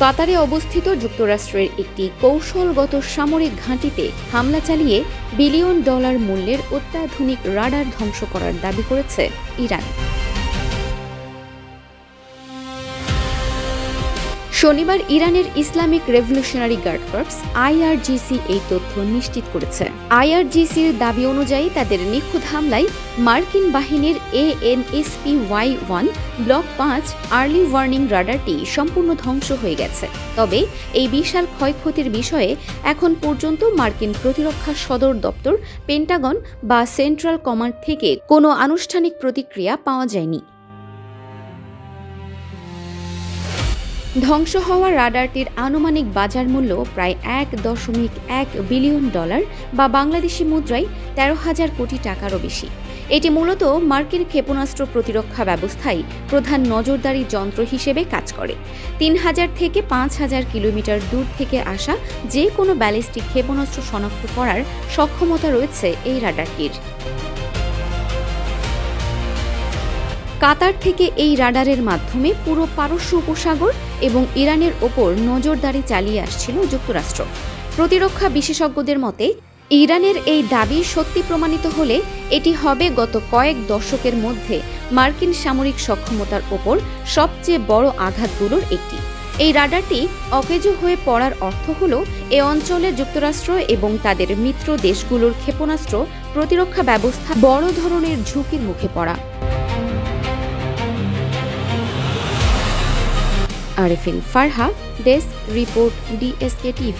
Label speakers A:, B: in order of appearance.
A: কাতারে অবস্থিত যুক্তরাষ্ট্রের একটি কৌশলগত সামরিক ঘাঁটিতে হামলা চালিয়ে বিলিয়ন ডলার মূল্যের অত্যাধুনিক রাডার ধ্বংস করার দাবি করেছে ইরান। শনিবার ইরানের Islamic Revolutionary Guard Corps IRGC এই তথ্য নিশ্চিত করেছে। IRGCর দাবি অনুযায়ী তাদের নিখুঁত হামলায় মার্কিন বাহিনীর ANSPY-1 ব্লক 5 আর্লি ওয়ার্নিং রাডারটি সম্পূর্ণ ধ্বংস হয়ে গেছে। তবে এই বিশাল ক্ষয়ক্ষতির বিষয়ে এখন পর্যন্ত মার্কিন প্রতিরক্ষা সদর দপ্তর, পেন্টাগন বা সেন্ট্রাল কমান্ড থেকে কোনো আনুষ্ঠানিক প্রতিক্রিয়া পাওয়া যায়নি। ধ্বংস হওয়া রাডারটির আনুমানিক বাজার মূল্য প্রায় $1.1 বিলিয়ন বা বাংলাদেশি মুদ্রায় 13,000 কোটি টাকারও বেশি। এটি মূলত মার্কিন ক্ষেপণাস্ত্র প্রতিরক্ষা ব্যবস্থায় প্রধান নজরদারি যন্ত্র হিসেবে কাজ করে। 3,000 থেকে 5,000 কিলোমিটার দূর থেকে আসা যে কোনো ব্যালিস্টিক ক্ষেপণাস্ত্র শনাক্ত করার সক্ষমতা রয়েছে এই রাডারটির। কাতার থেকে এই রাডারের মাধ্যমে পুরো পারস্য উপসাগর এবং ইরানের ওপর নজরদারি চালিয়ে আসছিল যুক্তরাষ্ট্র। প্রতিরক্ষা বিশেষজ্ঞদের মতে, ইরানের এই দাবি সত্যি প্রমাণিত হলে এটি হবে গত কয়েক দশকের মধ্যে মার্কিন সামরিক সক্ষমতার ওপর সবচেয়ে বড় আঘাতগুলোর একটি। এই রাডারটি অকেজো হয়ে পড়ার অর্থ হল এ অঞ্চলে যুক্তরাষ্ট্র এবং তাদের মিত্র দেশগুলোর ক্ষেপণাস্ত্র প্রতিরক্ষা ব্যবস্থা বড় ধরনের ঝুঁকির মুখে পড়া। Arefin Farha, desk report, DSK TV।